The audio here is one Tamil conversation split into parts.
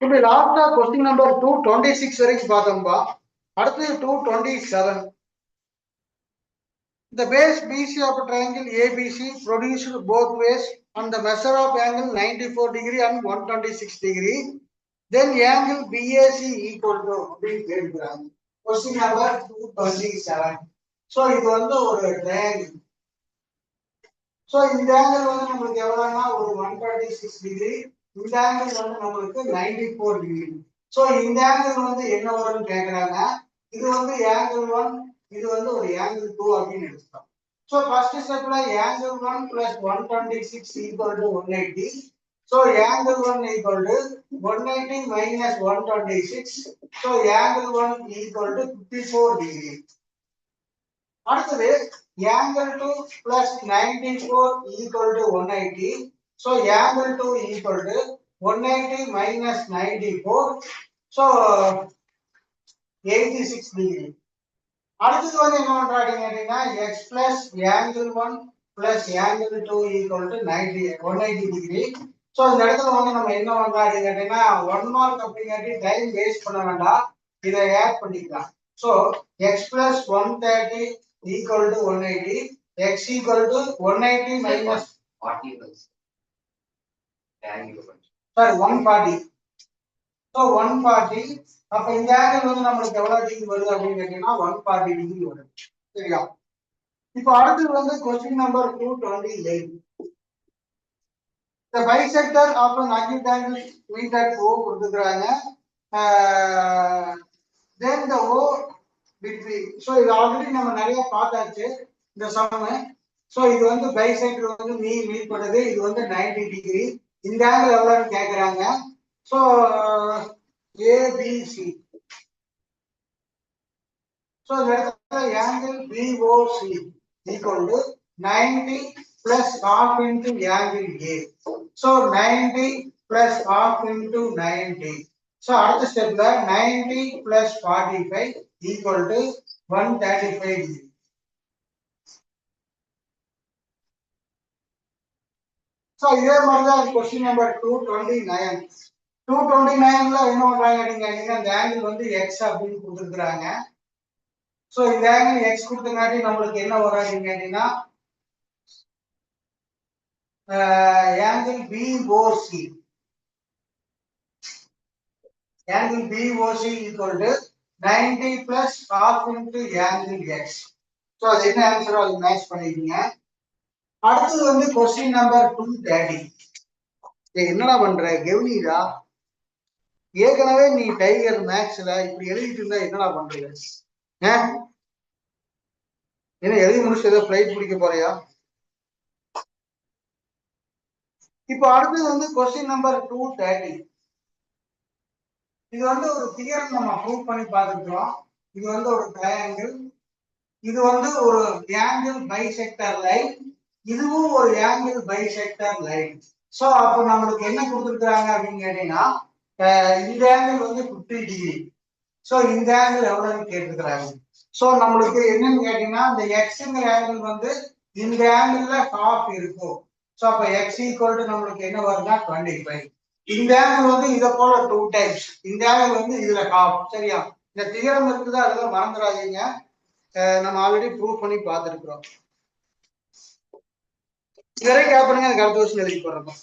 இப்ப லாஸ்டா கொஸ்டின் நம்பர் 226 வரைக்கும் பார்த்தோம்பா. அடுத்து 227. The base BC of a triangle ABC produced both ways on the measure of angle 94 degree and 126 degree. Then angle BAC equal to question number 227. So இது வந்து ஒரு triangle. So இந்த angle வந்து நமக்கு எவ்வளவுனா ஒரு 126 degree. இந்த angle வந்து நமக்கு 94 degree. So இந்த angle வந்து என்ன வரும்னு கேக்குறாங்க. இது வந்து angle 1, இது வந்து ஒரு angle 2 அப்படினு எடுத்துக்கலாம். So first stepல angle 1 plus 126 equal to 180. So angle 1 equal to 180 minus 126. So angle 1 equal to 54 degree. அடுத்தது angle 2 plus 94 equal to 180. So angle 2 equal to 180 minus 94. So 86 degree. அடுத்தது வந்து என்ன பண்றாங்க அப்படின்னா x plus angle 1 plus angle 2 equal to 180 degree. So இந்த இடத்துல வந்து நம்ம என்ன பண்றாங்க அப்படின்னா 1 mark அப்படிங்காட்டி டைம் வேஸ்ட் பண்ண வேண்டாம், இதை ஆட் பண்ணிக்கலாம். So x plus 130 equal to 180, x equal to 180 minus 40. Sorry, 140. So 140. அப்ப இந்த ஆங்கிள் வந்து நமக்கு எவ்வளவு டிகிரி வருது அப்படின்னு கேட்டீங்கன்னா 140 டிகிரி வருது. சரியா? இப்போ அடுத்து வந்து question number 228. The bisector of an acute angle meet at O கொடுத்துக்கறாங்க. Then the O between. So இது ஆல்ரெடி நம்ம நிறைய பார்த்தாச்சு இந்த சம். சோ இது வந்து பைசெக்டர் வந்து மீட் பண்ணுது. இது வந்து 90 டிகிரி. இந்த ஆங்கிள் எவ்வளவுன்னு கேக்குறாங்க. So ABC. So let the angle BOC equal to 90 plus half into angle A. So 90 plus half into 90. So அடுத்த ஸ்டெப்ல 90 plus 45 equal to 135 degree. So இதே மாதிரி தான் கொஸ்டின் நம்பர் 229. 229ல என்ன பண்றாங்க அப்படிங்கன்னா இந்த ஆங்கிள் வந்து x அப்படின்னு கொடுத்துருக்காங்க. சோ இந்த ஆங்கிள் x கொடுத்தங்காட்டி நம்மளுக்கு என்ன வரும் அப்படின்னு கேட்டீங்கன்னா angle BOC. Angle BOC equal to 90 plus half into angle x. So அது என்ன ஆன்சரோ அது மேட்ச் பண்ணிருக்கீங்க. அடுத்து வந்து கொஸ்டின் நம்பர் 230. என்னடா பண்ற கெவுனிடா, ஏற்கனவே நீ டைகர் மேக்ஸ்ல இப்படி எழுதிட்டு இருந்தா என்னடா பண்றீங்க? என்ன எழுதி முடிச்சு ஏதோ ஃபிளைட் பிடிக்க போறியா? இப்போ அடுத்தது வந்து கொஸ்டின் நம்பர் 230. இது வந்து ஒரு தியரம் நம்ம ப்ரூவ் பண்ணி பார்த்துட்டோம். இது வந்து ஒரு ட்ரையாங்கிள், இது வந்து ஒரு ஆங்கிள் பைசெக்டர் லைன், இதுவும் ஒரு ஆங்கிள் பைசெக்டர் லைன். சோ அப்போ நம்மளுக்கு என்ன கொடுத்துருக்காங்க அப்படின்னு கேட்டீங்கன்னா இந்த ஆங்கிள் வந்து 50 டிகிரி. சோ இந்த ஆங்கிள் எவ்வளவுன்னு கேட்டுக்கிறாங்க. சோ நம்மளுக்கு என்னன்னு கேட்டீங்கன்னா இந்த எக்ஸ்ங்கிற ஆங்கிள் வந்து இந்த ஆங்கிள்ல ஹாஃப் இருக்கும். சோ அப்ப x ஈக்குவல் டு நம்மளுக்கு என்ன வருதுன்னா 25. இந்த ஆங்கிள் வந்து இத போல 2 டைம்ஸ், இந்த ஆங்கிள் வந்து இதுல ஹாஃப். சரியா? இந்த தியரம் இருக்குது, அதெல்லாம் மறந்துடாதீங்க. நம்ம ஆல்ரெடி ப்ரூவ் பண்ணி பார்த்துருக்கிறோம். இதுவரை கேட்பீங்க, எனக்கு அடுத்த வருஷம் எழுதி போடுறோம்.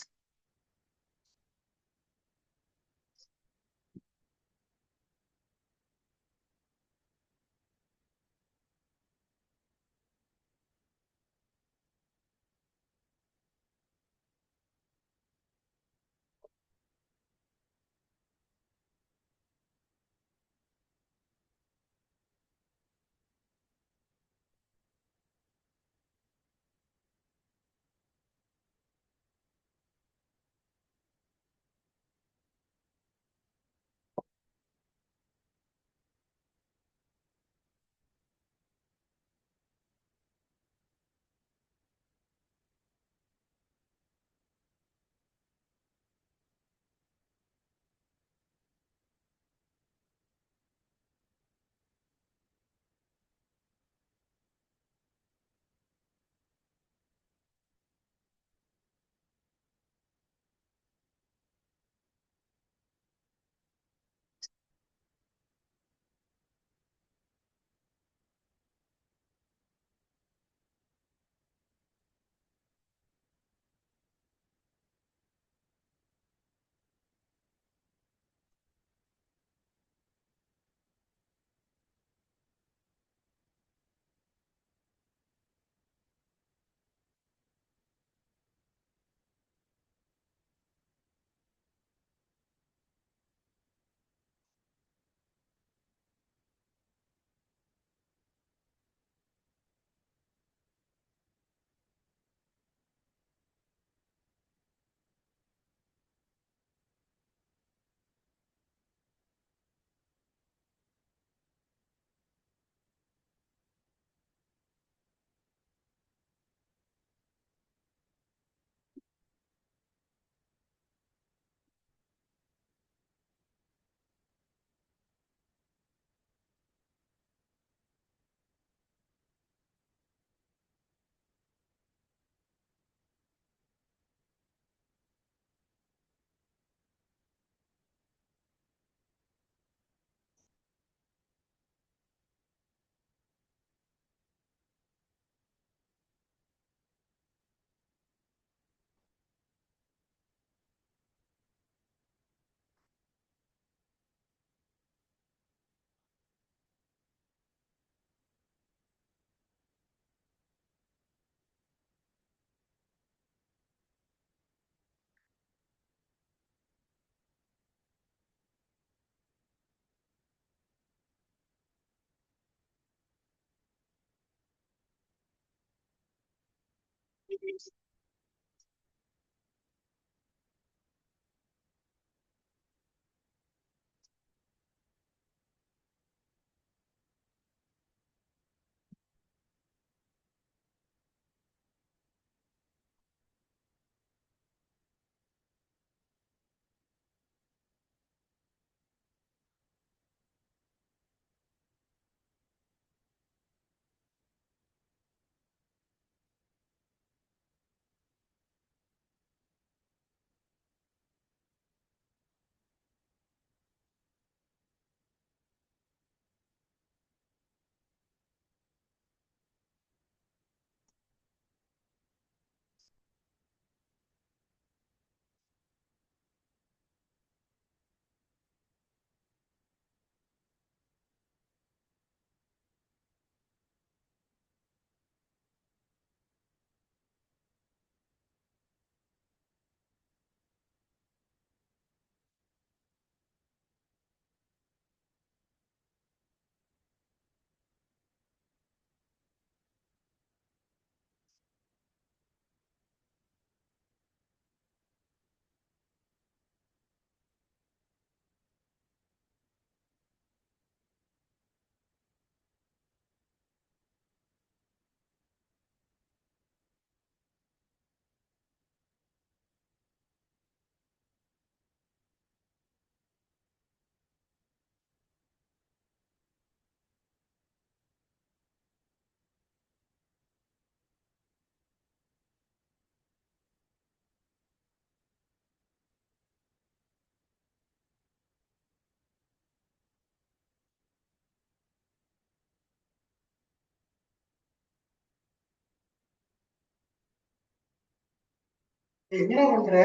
என்ன பண்ற?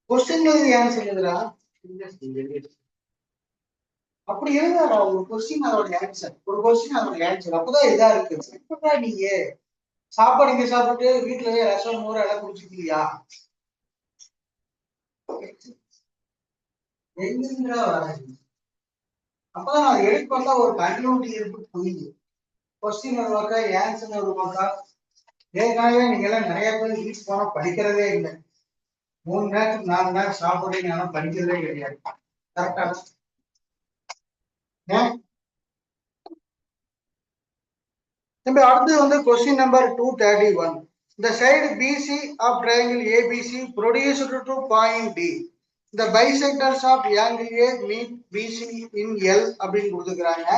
கொஸ்டின் ஆன்சர் எழுதுறா. அப்படி எழுதாடா ஒரு கொஸ்டின் அதோட ஆன்சர், ஒரு கொஸ்டின் அதோட ஆன்சர், அப்பதான் இதா இருக்கு. எப்படா நீங்க சாப்பாடு இங்க சாப்பிட்டு வீட்டுல ரசம் மோர் எல்லாம் குடிச்சுக்கலையா? எங்கடா வர? அப்பதான் நான் எடுத்து பார்த்தா ஒரு கன்க்ளூட்டி இருக்கு புரியுது. கொஸ்டின் ஒரு பக்கம் ஆன்சர் ஒரு பக்கம். ஏற்கனவே நீங்க எல்லாம் நிறைய பேர் வீட்டுக்கு போனா படிக்கிறதே இல்லை. 3 நேரத்துக்கு 4 நேரம் சாப்பிடுறீங்க, படிக்கிறதே கிடையாது. கரெக்டா? அடுத்து வந்து question number 231. The side BC of triangle ABC produced to point D. The bisectors of angle A meet BC in L அப்படின்னு கொடுத்துக்கிறாங்க.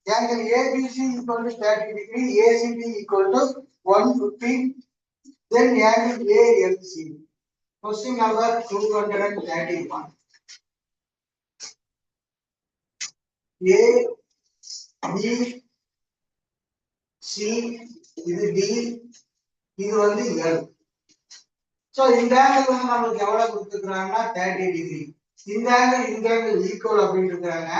Angle ABC equal to 30 degree, ACB equal to 150. Then angle ALC. Question number 231. A, B, C, இது D, இது வந்து L. சோ இந்த ஆங்கிள் வந்து நமக்கு எவ்வளவு கொடுத்துக்கிறாங்கன்னா 30 டிகிரி. இந்த ஆங்கிள் ஈக்குவல் அப்படின்னு இருக்காங்க.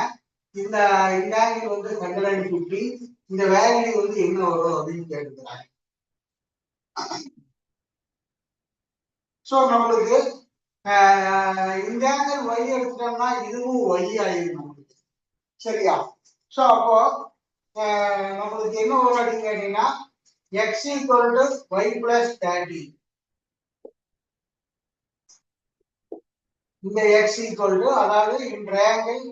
இந்த இந்த ஆங்கிள் வந்து 150. இந்த வேல்யூ வந்து என்ன வரும் அப்படின்னு கேட்டுக்கிறாங்க. சோ நம்மளுக்கு இந்த ஆங்கிள் y எடுத்துட்டோம்னா இதுவும் y ஆயிடும் நம்மளுக்கு. சரியா? சோ அப்போ நம்மளுக்கு என்ன வரும் அப்படின்னு கேட்டீங்கன்னா x equal to y plus 30. இந்த x equal to, அதாவது in triangle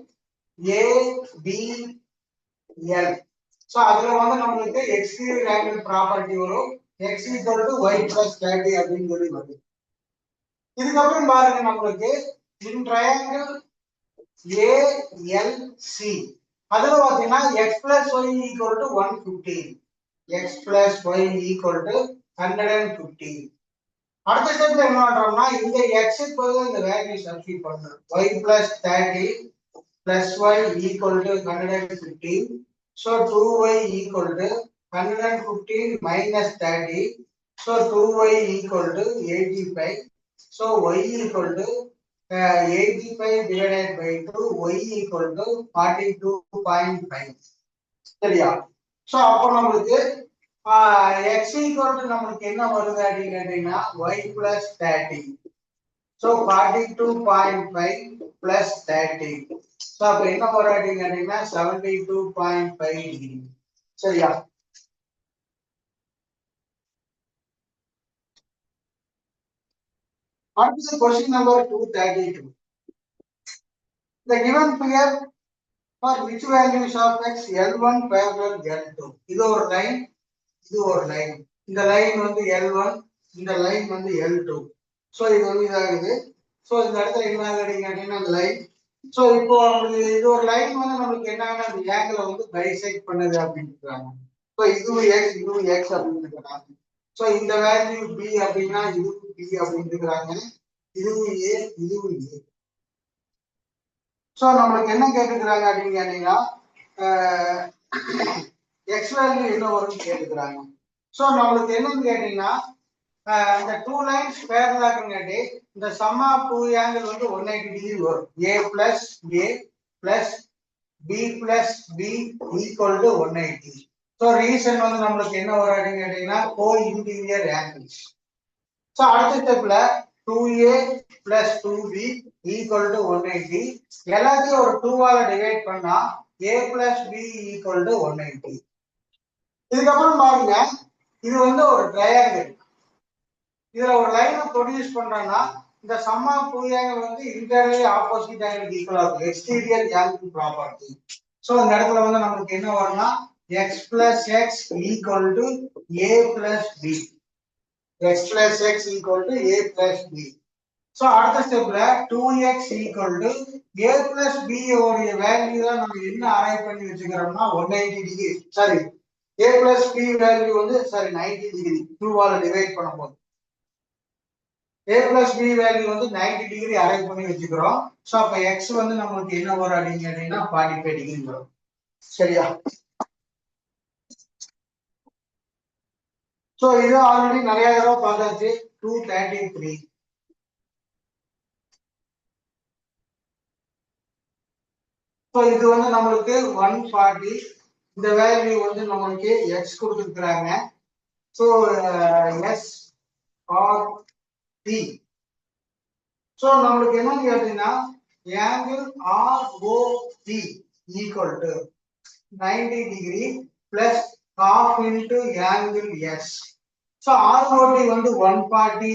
ABL. சோ அதுல வந்து நமக்கு எக்ஸ்டீரியர் ஆங்கிள் ப்ராப்பர்ட்டி வரும். x equal to y plus 30 அப்படின்னு சொல்லி வருது. இதுக்கப்புறம் பாருங்க நம்மளுக்கு in triangle ALC அதுல பாத்தீங்கன்னா x plus y equal to 115. x plus y equal to 115. அடுத்த ஸ்டெப்ல என்ன பண்றோம்னா இந்த x க்கு பதிலா இந்த வேல்யூ சப்ஸ்டிட்யூட் பண்றோம். y plus 30 plus y equal to 115. So 2y equal to 115 minus 30. So 2y equal to 85. So y equal to 85 divided by 2, y equal to 42.5. சரியா? சோ அப்போ நமக்கு x equal to நமக்கு என்ன வருது அப்படின்னு கேட்டீங்கன்னா y plus 30. So 42.5 plus 30. So அப்ப என்ன வரும் அப்படின்னு கேட்டீங்கன்னா 72.5 டிகிரி. சரியா? அடுத்தது question number 232. The given figure for which values of x L1 parallel L2. இது ஒரு லைன், இது ஒரு லைன். இந்த லைன் வந்து L1, இந்த லைன் வந்து L2. சோ இது வந்து இதாகுது. சோ இந்த இடத்துல என்ன ஆகுதுன்னு கேட்டீங்கன்னா அந்த லைன். சோ இப்போ இது ஒரு லைன் வந்து நமக்கு என்ன ஆகுது, அந்த ஆங்கிளை வந்து பைசெக்ட் பண்ணுது அப்படின்றாங்க. சோ இதுவும் x, இதுவும் x அப்படின்னு இருக்காங்க. சோ இந்த வேல்யூ b அப்படின்னா இதுவும் b அப்படின்னு இருக்காங்க. இதுவும் a, இதுவும் a. சோ நம்மளுக்கு என்ன கேட்டுக்கிறாங்க அப்படின்னு கேட்டீங்கன்னா எக்ஸ் வேல்யூ என்ன வரும்னு கேட்டுக்கிறாங்க. சோ நம்மளுக்கு என்னன்னு கேட்டீங்கன்னா இந்த டூ லைன்ஸ் பேரலா இருக்குங்காட்டி இந்த சம் ஆஃப் டூ ஆங்கிள் வந்து 180 டிகிரி வரும். a plus a plus b plus b equal to 180. So reason வந்து நம்மளுக்கு என்ன வரும் அப்படின்னு கேட்டீங்கன்னா கோ இன்டீரியர் ஆங்கிள்ஸ். சோ அடுத்த ஸ்டெப்ல 2a plus 2b equal to 180. எல்லாத்தையும் ஒரு 2 ஆல டிவைட் பண்ணா a plus b equal to 180. இதுக்கப்புறம் பாருங்க, இது வந்து ஒரு ட்ரையாங்கிள். இதுல ஒரு லைனை ப்ரொடியூஸ் பண்றோம்னா இந்த சம் ஆஃப் டூ ஆங்கிள் வந்து இன்டர்னலி ஆப்போசிட் ஆங்கிள் ஈக்குவலா இருக்கும். Exterior angle property. சோ இந்த இடத்துல வந்து நமக்கு என்ன வரும்னா x plus x equal to a plus b. x plus x equal to a plus b. So அடுத்த ஸ்டெப்ல 2x equal to a plus b உடைய வேல்யூ தான் நம்ம என்ன அரைவ் பண்ணி வச்சுக்கிறோம்னா 180 degree. Sorry, a plus b value வந்து சாரி 90 டிகிரி 2 ஆல டிவைட் பண்ணும்போது a plus b வேல்யூ வந்து 90 டிகிரி அரைவ் பண்ணி வச்சுக்கிறோம். சோ அப்ப x வந்து நமக்கு என்ன வரும் அப்படின்னு கேட்டீங்கன்னா 45 டிகிரி வரும். சரியா? சோ இது ஆல்ரெடி நிறைய தடவை பார்த்தாச்சு. 233. சோ இது வந்து நம்மளுக்கு 140. இந்த வேல்யூ வந்து நம்மளுக்கு x கொடுத்துருக்காங்க. So s R t. So நம்மளுக்கு என்ன கேட்டீங்கன்னா angle ROT equal to 90 degree plus half into angle s. So ROT வந்து 140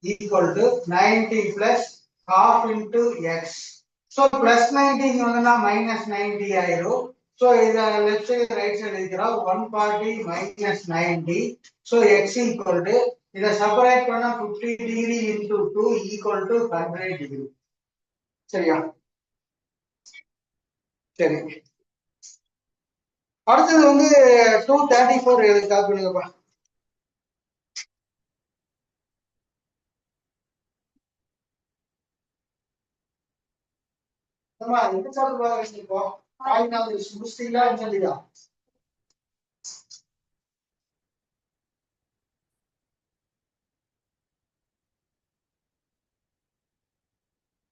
equal to 90 plus half into x. So plus 90 இங்க வந்தா minus 90 ஆயிரும். So இத லெஃப்ட் சைடு ரைட் சைடு எழுதிக்கிறோம். 140 minus 90. So x equal to இத செப்பரேட் பண்ணா 50 degree into 2 equal to 100 degree. சரியா? சரி. அடுத்தது வந்து 234 எழுதி காப்பி பண்ணுங்கப்பா. நம்ம எந்த சாப்டர் பாக்க இப்போ ஆயினாவது முடிச்சிட்டீங்களா இல்லையா?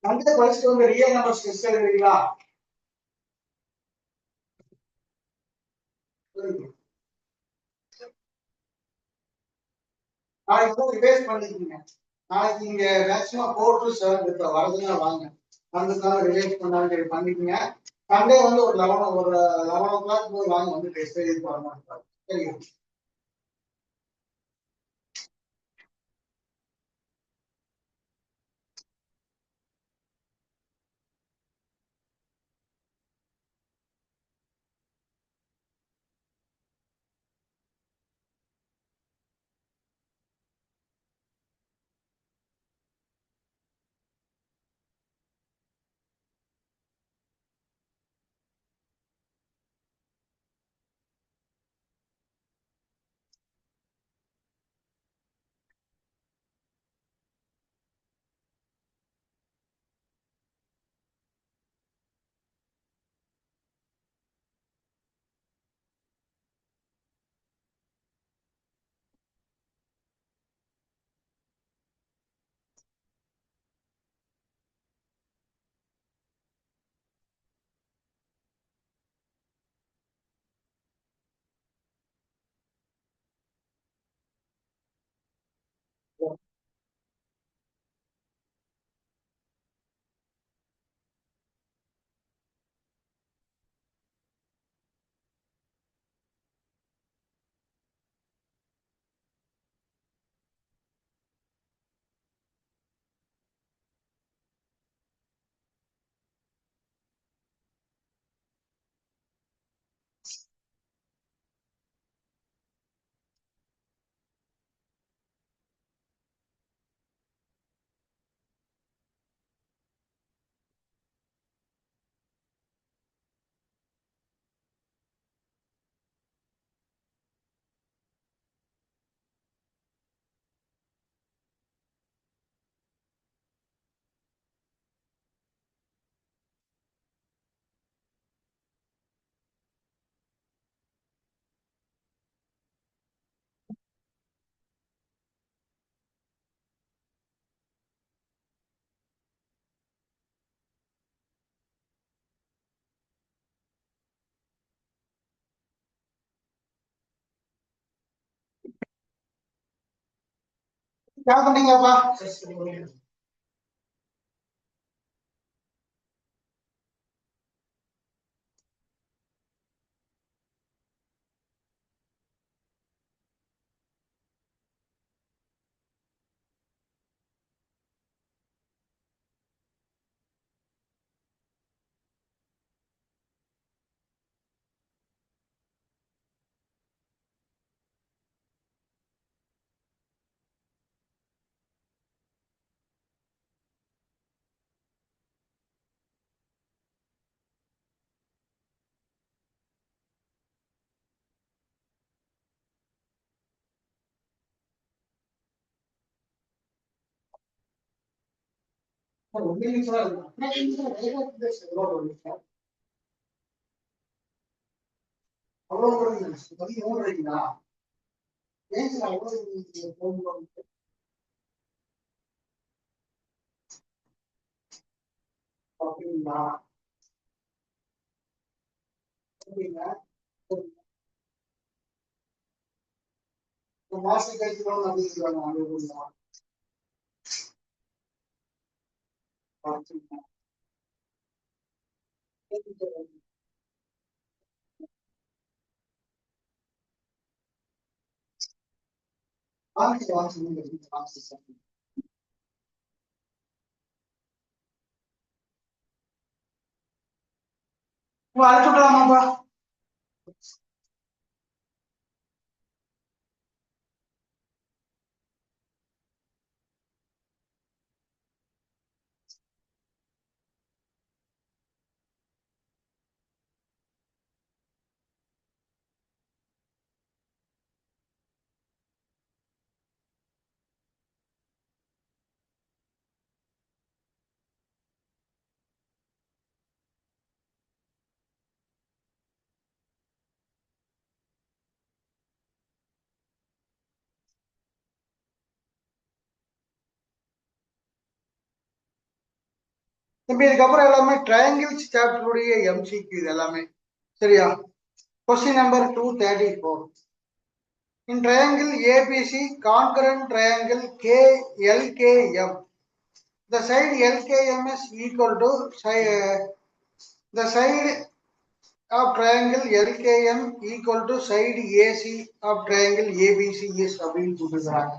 அந்த படிச்சுட்டு வந்து ரியல் நம்பர்ஸ் டெஸ்ட் எழுதுறீங்களா? நாளைக்கு ரிவைஸ் பண்ணிக்கீங்க. நாளைக்கு இங்க மேக்ஸிமம் 4 to 7 கிட்ட வரதுன்னா வாங்க. வந்துதான் ரிவைஸ் பண்ணாங்க பண்ணிக்கீங்க. சண்டே வந்து ஒரு 11 o'clock போய் வாங்க வந்து டெஸ்ட் எழுதி பாருங்க. சரிங்க. யார் பண்ணீங்கப்பா? மாசம் கழிச்சு அழைச்சுடலாமாப்பா? தம்பி இதுக்கப்புறம் எல்லாமே ட்ரையாங்கிள்ஸ் சாப்டருடைய எம்சிக்யூ இது எல்லாமே. சரியா? Question number 234. In triangle ABC, concurrent triangle KLKM. The side LKM is equal to the side of triangle LKM equal to side AC of triangle ABC is அப்படின்னு சொல்லிருக்காங்க.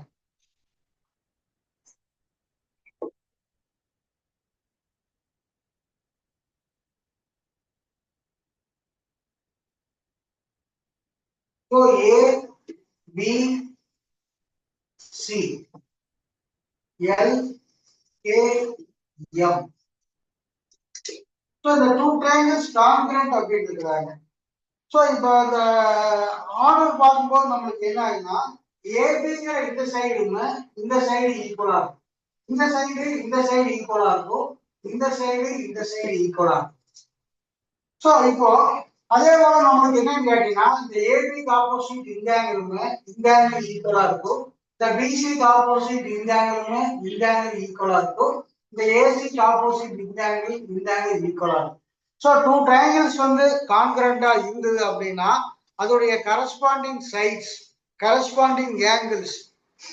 So A, B, C, L, K, M. So the two triangles congruent அப்படின்னு இருக்கிறாங்க. ஸோ இப்போ அந்த ஆர்டர் பார்க்கும்போது நம்மளுக்கு என்ன ஆகுதுன்னா, ஏபிங்கிற இந்த சைடுமே இந்த சைடு ஈக்குவலா இருக்கும், இந்த சைடு ஈக்குவலா இருக்கும், இந்த சைடு ஈக்குவலா இருக்கும். ஸோ இப்போ அதே போல நம்மளுக்கு என்னன்னு கேட்டீங்கன்னா, இந்த ஏபிக்கு ஆப்போசிட் இந்த ஆங்கிளுமே இந்த ஆங்கிள் ஈக்குவலா இருக்கும், இந்த பிசிக்கு ஆப்போசிட் இந்த ஆங்கிள் ஈக்குவலா இருக்கும், இந்த ஏசிக்கு ஆப்போசிட் இந்த ஆங்கிள் ஈக்குவலா இருக்கும். ஸோ டூ ட்ரையாங்கிள்ஸ் வந்து கான்கரண்டா இருந்தது அப்படின்னா அதோடைய corresponding sides, corresponding angles,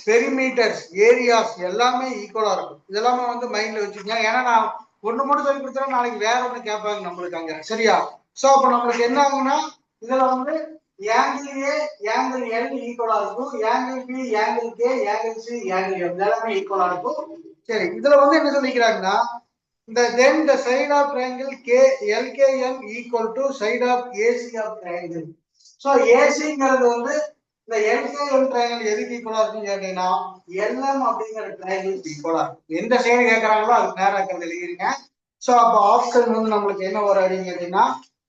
perimeters, areas எல்லாமே ஈக்குவலா இருக்கும். இதெல்லாமே வந்து மைண்ட்ல வச்சுக்கோங்க. ஏன்னா நான் ஒண்ணு மட்டும் சொல்லி கொடுத்தா நாளைக்கு வேற ஒண்ணு கேட்பாங்க நம்மளுக்கு அங்க. சரியா? சோ அப்ப நம்மளுக்கு என்ன ஆகும்னா, இதுல வந்து ஆங்கிள் ஏ ஆங்கிள் எல் ஈக்குவலா இருக்கும், angle B angle K angle C angle M எல்லாமே ஈக்குவலா இருக்கும். சரி, இதுல வந்து என்ன சொல்லிக்கிறாங்கன்னா, then the side of triangle LKM equal to side of AC of triangle. So AC-ங்கிறது வந்து இந்த LKM triangle எதுக்கு ஈக்குவலா இருக்குன்னு கேட்டீங்கன்னா LM அப்படிங்கிற triangle ஈக்குவலா இருக்கும். எந்த சைடு கேட்கறாங்களோ அதுக்கு நேரா இருக்கிறது எழுதிருங்க. சோ அப்ப ஆப்ஷன் வந்து நம்மளுக்கு என்ன வரும் அப்படின்னு கேட்டீங்கன்னா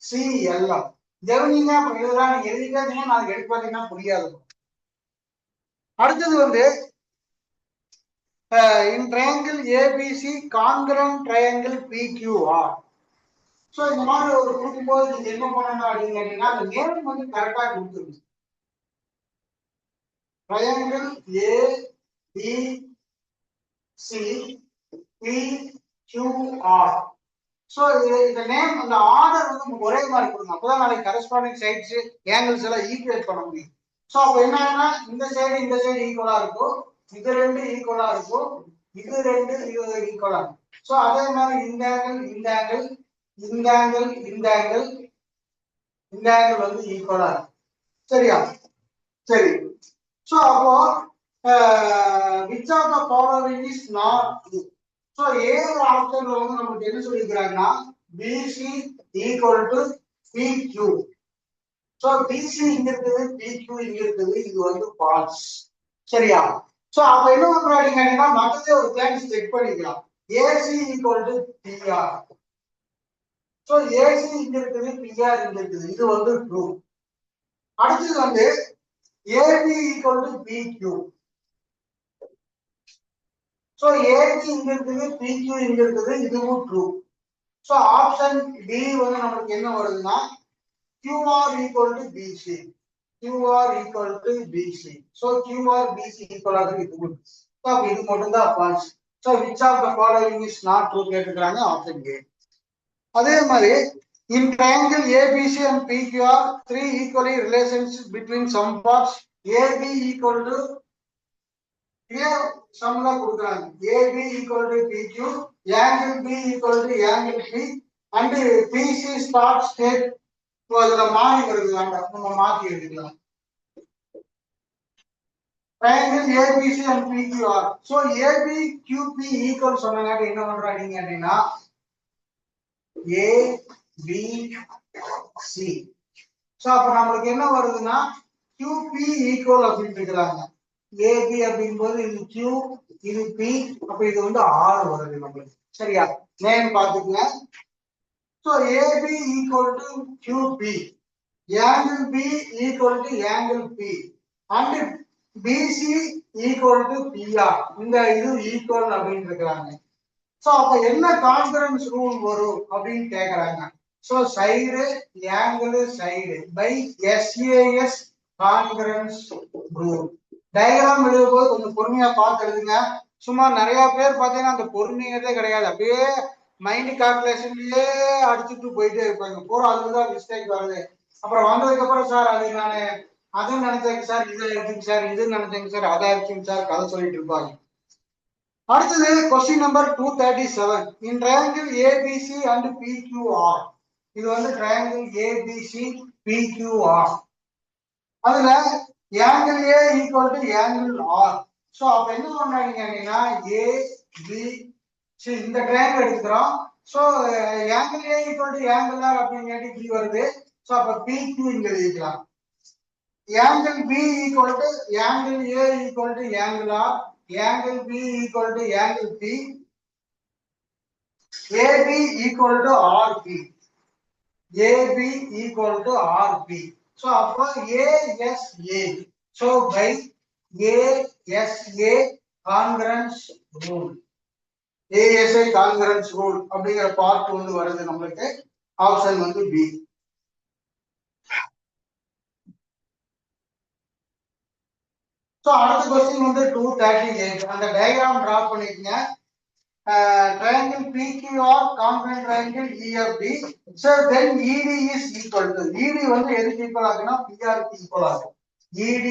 CLM. ஜெவனிங்க அப்ப இதெல்லாம் நீங்க எழுதிக்காதீங்க, நாளைக்கு எடுத்து பார்த்தீங்கன்னா புரியாது. அடுத்தது வந்து in triangle ABC, congruent triangle PQR. So இந்த மாதிரி ஒரு கொடுக்கும்போது நீங்க என்ன பண்ணணும் அப்படின்னு கேட்டீங்கன்னா, அந்த நேம் வந்து கரெக்டா கொடுத்துருங்க. Triangle A B C P Q R. So இந்த நேம் அந்த ஆர்டர் வந்து ஒரே மாதிரி கொடுங்க. அப்பதான் நாளைக்கு கரஸ்பாண்டிங் சைட்ஸ் ஆங்கிள்ஸ் எல்லாம் ஈக்குவேட் பண்ண முடியும். சோ அப்ப என்ன ஆகுனா, இந்த சைடு ஈக்குவலா இருக்கும், இது ரெண்டு ஈக்குவலா இருக்கும், இது ரெண்டு ஈக்குவலா இருக்கும். சோ அதே மாதிரி இந்த ஆங்கிள் இந்த ஆங்கிள் இந்த ஆங்கிள் இந்த ஆங்கிள் இந்த ஆங்கிள் வந்து ஈக்குவலா இருக்கும். சரியா? சரி. சோ அப்போ which of the following is not true? So A ஆப்ஷன்ல வந்து நமக்கு என்ன சொல்லிருக்காங்கன்னா BC equal to PQ. So BC இங்க இருக்குது, PQ இங்க இருக்குது, இது வந்து ஃபால்ஸ். சரியா? சோ அப்ப என்ன பண்றாங்கன்னா மத்ததே ஒரு டைம்ஸ் செக் பண்ணிக்கலாம். AC equal to PR. So AC இங்க இருக்குது, PR இங்க இருக்குது, இது வந்து ட்ரூ. அடுத்தது வந்து AB equal to PQ. So AB இங்க இருக்குது, PQ இங்க இருக்குது, இதுவும் ட்ரூ. சோ ஆப்ஷன் டி வந்து நமக்கு என்ன வருதுன்னா QR equal to BC. QR equal to BC. So QR BC equal ஆக இருக்குது. So இது மட்டும் தான் false. So which of the following is not true கேக்குறாங்க ஆப்ஷன் ஏ. அதே மாதிரி in triangle ABC and PQR three equally relations between some parts AB equal to here சம்ல கொடுக்குறாங்க AB equal to PQ, angle B equal to angle P and PC start state. அதுல மாறி வருது, வேண்டாம் நம்ம மாத்தி எழுதிக்கலாம். triangle ABC and PQR. so ABQP equal சொன்னங்காட்டி என்ன பண்றாங்க அப்படின்னா ABC. சோ அப்ப நமக்கு என்ன வருதுன்னா QP equal அப்படின்னு இருக்கிறாங்க. AB அப்படிங்கும்போது இது Q, இது P, அப்ப இது வந்து R வருது நம்மளுக்கு. சரியா? நேம் பாத்துக்கங்க. So AB equal to QP, angle B equal to angle P and BC equal to PR. இந்த இது ஈக்குவல் அப்படின்னு இருக்கிறாங்க. சோ அப்ப என்ன கான்கரன்ஸ் ரூல் வரும் அப்படின்னு கேக்குறாங்க. So side angle side by SAS congruence rule. Diagram எழுதும்போது கொஞ்சம் பொறுமையா பார்த்து எழுதுங்க. சும்மா நிறைய பேர் பாத்தீங்கன்னா அந்த பொறுமையதே கிடையாது, அப்படியே மைண்ட் கால்குலேஷன்லயே அடிச்சுட்டு போயிட்டே இருப்பாங்க. பூரா அதுதான் மிஸ்டேக் வருது. அப்புறம் வந்ததுக்கு அப்புறம் சார் அது நானு அதுவும் நினைச்சேங்க சார், இது இருக்குங்க சார், இது நினைச்சேங்க சார், அதா இருக்குங்க சார், கதை சொல்லிட்டு இருப்பாங்க. அடுத்தது question number 237. in triangle ABC and PQR. இது வந்து triangle ABC PQR. அதுல angle A equal to angle R. So அப்ப என்ன பண்றாங்க அப்படின்னா AB, இந்த triangle எடுத்துக்கிறோம். So angle A equal to angle R அப்படின்னு இப்படி வருது. சோ அப்ப PQ இங்க எழுதிக்கலாம். angle B equal to angle A equal to angle R, angle B equal to angle P, AB equal to RP, AB equal to RP. So அப்போ ASA. So by ASA congruence rule, ASA congruence rule அப்படிங்கிற பார்ட் வந்து வருது நம்மளுக்கு. ஆப்ஷன் வந்து B. சோ அடுத்த क्वेश्चन வந்து 238. அந்த டயகிராம் டிரா பண்ணிக்கங்க. triangle PQR congruent triangle EFD. So then ED is equal to, ED வந்து எதுக்கு ஈக்குவல் ஆகுனா PR க்கு ஈக்குவல் ஆகும். ED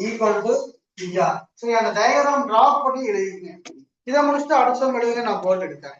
equal to PR. So அந்த டயகிராம் டிரா பண்ணி எழுதிங்க. இத முடிச்சிட்டு அடுத்த சம் எழுதுங்க, நான் போட்டு எடுத்தேன்.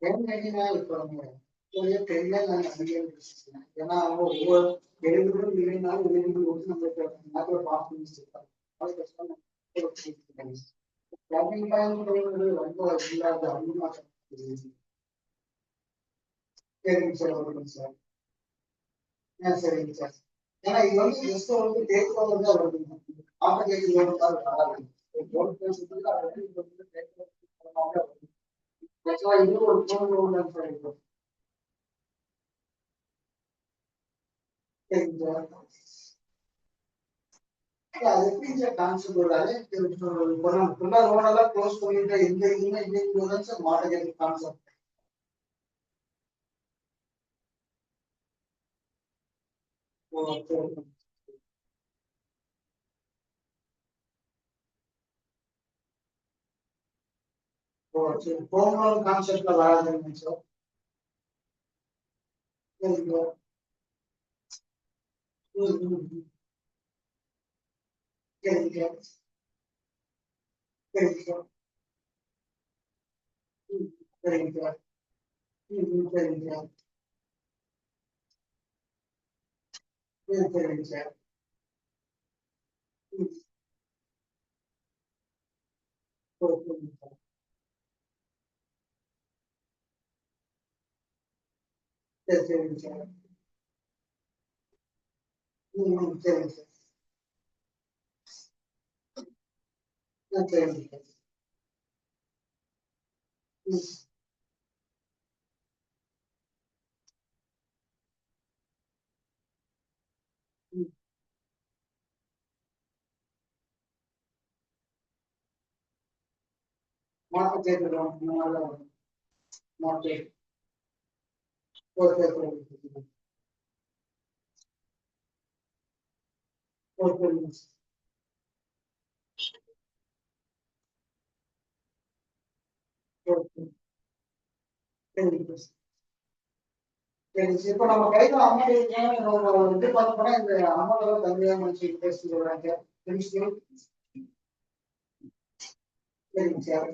ஏன்னா இப்போ தெரியல நான் அதிகம் ஏன்னா அவங்க ஒவ்வொரு எழுதுகளும் இல்லைனாலும் எழுதுகள் வந்து நம்மளுக்கு பார்த்து அது கஷ்டம் ரொம்ப இல்லாத அதிகமாக சரிங்க சார் ஓகேங்க சார் சரிங்க சார் ஏன்னா இது வந்து ஜஸ்ட் வந்து டேக் ஓவர் தான் வருதுங்க ஆப்பர்ச்சுனிட்டி லோன் தான் வராது லோன் பேசுறதுக்கு அது வந்து இப்போ வந்து டேக் ஓவர் ஆக்சுவலா இது ஒரு லோன் லோன் தான் சார் இப்போ சரிங்க சார் அது எப்படி சார் கான்செப்ட் வராது இப்போ நம்ம ஃபுல்லா லோன் எல்லாம் க்ளோஸ் பண்ணிட்டு எந்த இதுவுமே இல்லைங்கிறது தான் சார் மாடல் கான்செப்ட் ஓ சரி ஓ சரி ஹோம் லோன் கான்செப்ட்ல வராதுங்க சார் சரிங்க ம் சரிங்க சரிங்க சார் சரிங்க சார் சரிங்க சார் சரிங்க சார் சரிங்க சார் சரி சரிங்க சார் சரிங்க சார் சரிங்க சார் மார்க்கெட் கேட்கிறோம் மார்க்கெட் ஓகே ஓகே ஓகே சரிங்க சரி இப்போ நம்ம கையில அமௌண்ட் நம்ம இது பண்ணோம்னா இந்த அமௌண்ட் எல்லாம் தனியாக வச்சு பேசி சொல்றாங்க சரிங்க சார்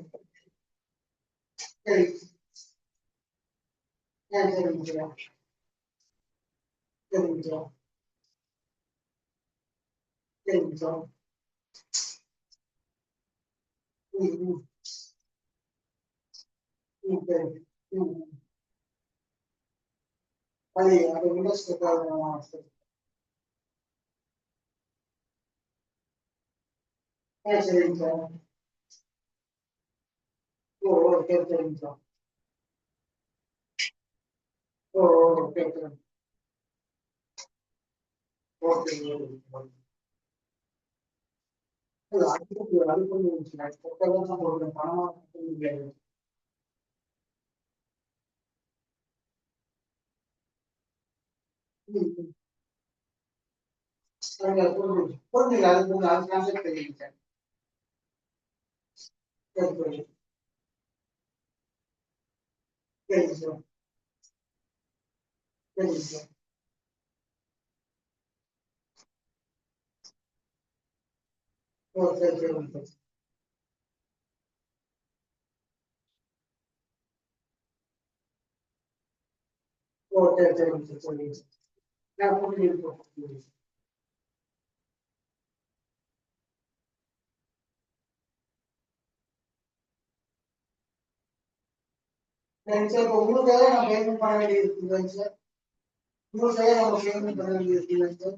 சரி சரிங்க சார் சரிங்க சார் சரிங்க சார் ம் சரி ம் அது இன்வெஸ்ட் சரிங்க சார் ஓ ஓகே சரிங்க சார் ஓ ஓகே ஓகே அதுக்கு அதுக்கு பணமா முடியாது புரிஞ்சுங்க அது கான்செப்ட் தெரியுங்க சார் சரி சரி சரிங்க சார் சரிங்க சார் ஓ சரி சரிங்க சார் ஓ சரி சரிங்க சார் சரிங்க சார் நான் புரிஞ்சுக்கிறேன் சரிங்க சார் இப்போ உங்களுக்காக நான் பேமெண்ட் பண்ண வேண்டியது இருக்குங்க சார் உங்களுக்காக நம்ம பேமெண்ட் பண்ண வேண்டியது இருக்குங்க சார்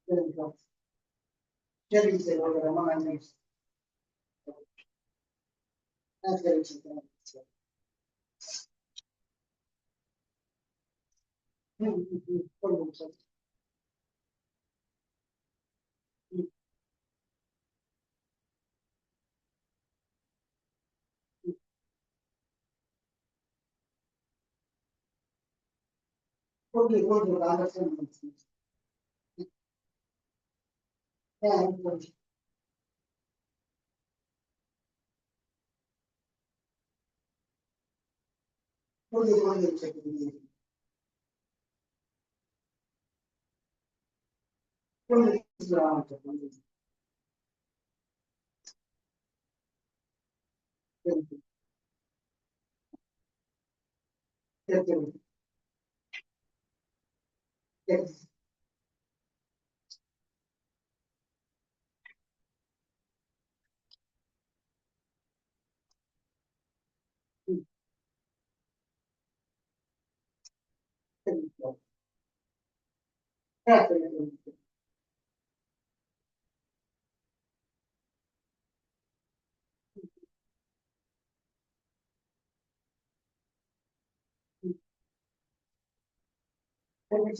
சரிங்க சார் சரிங்க சார் ஓகே ரொம்ப நன்றி சரிங்க சார் சொல்லுங்க sir Okay, good, understand. Yeah, good. Good. Yes.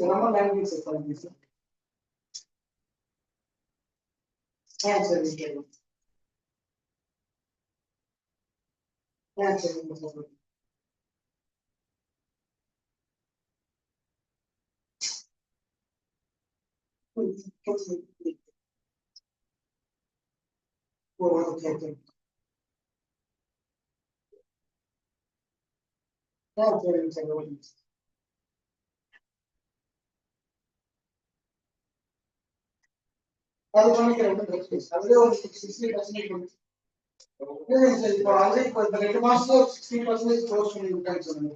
நம்ம language சொல்லுங்க சார். சரி சரி. சரிங்க சார். Okay okay. சரிங்க சார். ஓகே. அது பண்ணிக்கிறேன் அதுவே ஒரு 60% இப்போ அது இப்போ இந்த 2 மாசத்துல 60% க்ளோஸ் பண்ணி விட்டாங்க சொன்னாங்க.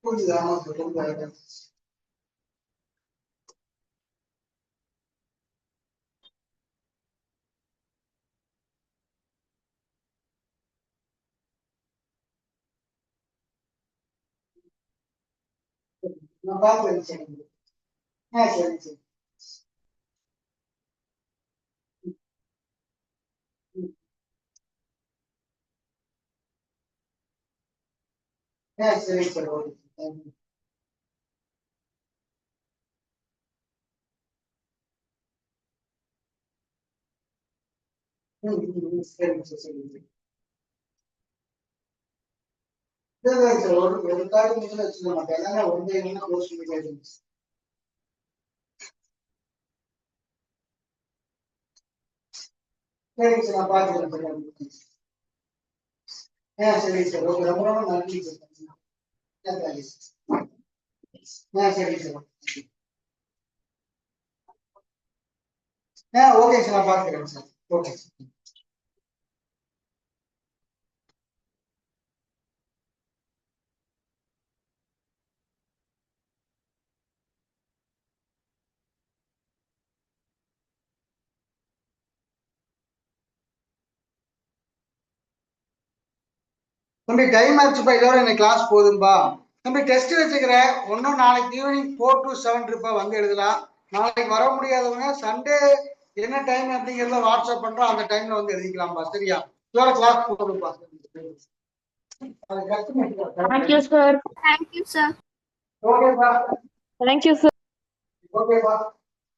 புரியுது ஆமா சார் புரியுது. நான் பார்க்குறேன் சார். சரி சரி. சரி சார் ஓகே. சரிங்க சார் சரிங்க சார். ஒரு கார்டு மட்டும் வச்சுக்க மாட்டேன் எல்லாமே ஒன் பை ஒன்னா க்ளோஸ் பண்ணி சரிங்க சார் நான் பார்த்துக்கிறேன். சரிங்க சார் ஓகே ரொம்ப ரொம்ப நன்றி சார். சரிங்க சார். ஓகே சார் நான் பார்த்துக்கிறேன் சார். Okay sir. தம்பி டைம் ஆச்சுப்பா இதோட எனக்கு கிளாஸ் போதும்பா. தம்பி டெஸ்ட் வச்சுக்கிறேன் ஒன்னும் நாளைக்கு ஈவினிங் 4 to 7 இருப்பா வந்து எழுதலாம். நாளைக்கு வர முடியாதவங்க சண்டே என்ன டைம் அப்படிங்கிறத வாட்ஸ்அப் பண்றோம் அந்த டைம்ல வந்து எழுதிக்கலாம்பா சரியா. இதோட கிளாஸ் போதும்பா. Thank you, sir. Thank you, sir. ஓகேப்பா. Thank you, sir. ஓகேப்பா.